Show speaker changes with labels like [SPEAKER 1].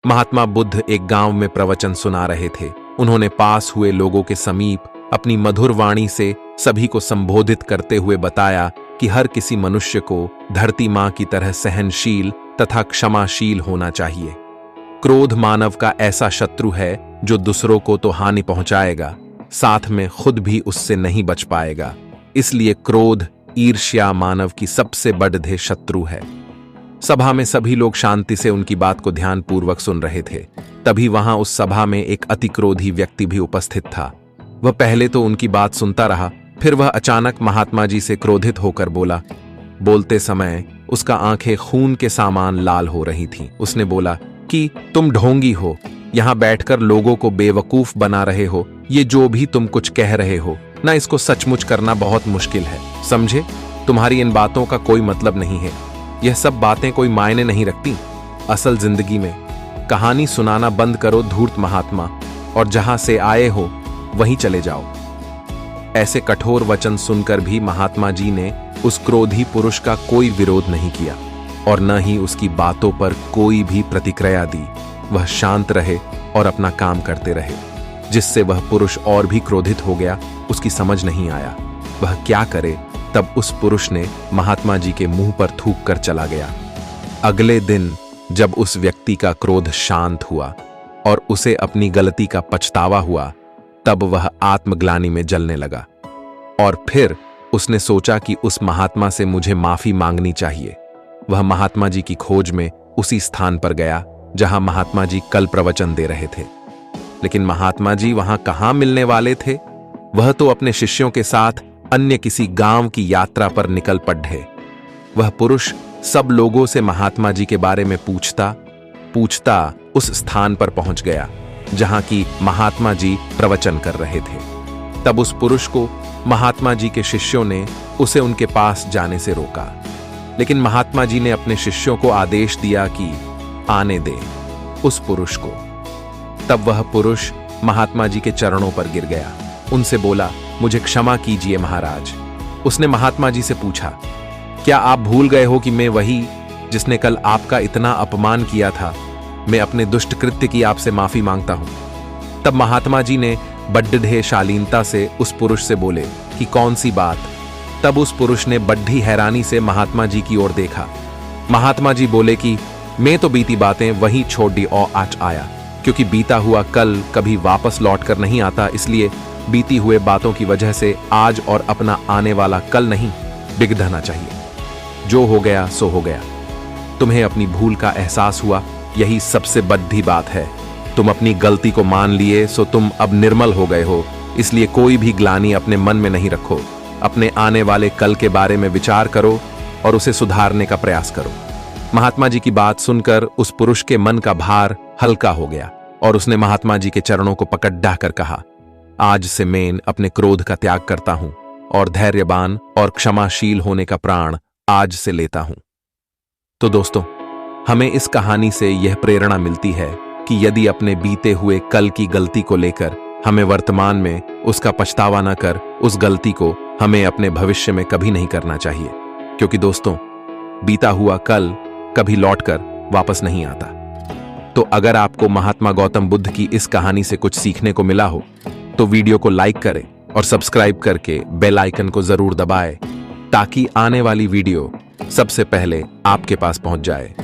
[SPEAKER 1] महात्मा बुद्ध एक गांव में प्रवचन सुना रहे थे। उन्होंने पास हुए लोगों के समीप अपनी मधुर वाणी से सभी को संबोधित करते हुए बताया कि हर किसी मनुष्य को धरती मां की तरह सहनशील तथा क्षमाशील होना चाहिए। क्रोध मानव का ऐसा शत्रु है जो दूसरों को तो हानि पहुंचाएगा, साथ में खुद भी उससे नहीं बच पाएगा। इसलिए क्रोध, ईर्ष्या मानव की सबसे बड़े शत्रु है। सभा में सभी लोग शांति से उनकी बात को ध्यानपूर्वक सुन रहे थे। तभी वहां उस सभा में एक अतिक्रोधी व्यक्ति भी उपस्थित था। वह पहले तो उनकी बात सुनता रहा, फिर वह अचानक महात्मा जी से क्रोधित होकर बोला। बोलते समय उसका आंखें खून के समान लाल हो रही थीं। उसने बोला कि तुम ढोंगी हो, यहां बैठकर लोगों को बेवकूफ बना रहे हो। ये जो भी तुम कुछ कह रहे हो ना, इसको सचमुच करना बहुत मुश्किल है, समझे? तुम्हारी इन बातों का कोई मतलब नहीं है। यह सब बातें कोई मायने नहीं रखती। असल जिंदगी में कहानी सुनाना बंद करो धूर्त महात्मा, और जहां से आए हो वहीं चले जाओ। ऐसे कठोर वचन सुनकर भी महात्मा जी ने उस क्रोधी पुरुष का कोई विरोध नहीं किया और न ही उसकी बातों पर कोई भी प्रतिक्रिया दी। वह शांत रहे और अपना काम करते रहे, जिससे वह पुरुष और भी क्रोधित हो गया। उसकी समझ नहीं आया वह क्या करे। तब उस पुरुष ने महात्मा जी के मुंह पर थूक कर चला गया। अगले दिन जब उस व्यक्ति का क्रोध शांत हुआ और उसे अपनी गलती का पछतावा हुआ, तब वह आत्मग्लानि में जलने लगा और फिर उसने सोचा कि उस महात्मा से मुझे माफी मांगनी चाहिए। वह महात्मा जी की खोज में उसी स्थान पर गया जहां महात्मा जी कल प्रवचन दे रहे थे। लेकिन महात्मा जी वहां कहां मिलने वाले थे? वह तो अपने शिष्यों के साथ अन्य किसी गांव की यात्रा पर निकल पड़े। वह पुरुष सब लोगों से महात्मा जी के बारे में पूछता उस स्थान पर पहुंच गया जहां की महात्मा जी प्रवचन कर रहे थे। तब उस पुरुष को महात्मा जी के शिष्यों ने उसे उनके पास जाने से रोका, लेकिन महात्मा जी ने अपने शिष्यों को आदेश दिया कि आने दे उस पुरुष को। तब वह पुरुष महात्मा जी के चरणों पर गिर गया। उनसे बोला, मुझे क्षमा कीजिए महाराज। उसने महात्मा जी से पूछा, क्या आप भूल गए हो कि मैं वही जिसने कल आपका इतना अपमान किया था? मैं अपने दुष्ट कृत्य की आपसे माफी मांगता हूं। तब महात्मा जी ने बड्ढे शालीनता से उस पुरुष से बोले कि कौन सी बात? तब उस पुरुष ने बड्ढी हैरानी से महात्मा जी की ओर देखा। महात्मा जी बोले कि मैं तो बीती बातें वहीं छोड़ दी और आज आया, क्योंकि बीता हुआ कल कभी वापस लौट कर नहीं आता। इसलिए बीती हुए बातों की वजह से आज और अपना आने वाला कल नहीं बिगड़ना चाहिए। जो हो गया सो हो गया। तुम्हें अपनी भूल का एहसास हुआ, यही सबसे बड़ी बात है। तुम अपनी गलती को मान लिए, सो तुम अब निर्मल हो गए हो। इसलिए कोई भी ग्लानि अपने मन में नहीं रखो। अपने आने वाले कल के बारे में विचार करो और उसे सुधारने का प्रयास करो। महात्मा जी की बात सुनकर उस पुरुष के मन का भार हल्का हो गया और उसने महात्मा जी के चरणों को पकड़ डाकर कहा, आज से मैं अपने क्रोध का त्याग करता हूं और धैर्यवान और क्षमाशील होने का प्राण आज से लेता हूं। तो दोस्तों, हमें इस कहानी से यह प्रेरणा मिलती है कि यदि अपने बीते हुए कल की गलती को लेकर हमें वर्तमान में उसका पछतावा न कर, उस गलती को हमें अपने भविष्य में कभी नहीं करना चाहिए। क्योंकि दोस्तों, बीता हुआ कल कभी लौटकर वापस नहीं आता। तो अगर आपको महात्मा गौतम बुद्ध की इस कहानी से कुछ सीखने को मिला हो तो वीडियो को लाइक करें और सब्सक्राइब करके बेल आइकन को जरूर दबाएं, ताकि आने वाली वीडियो सबसे पहले आपके पास पहुंच जाए।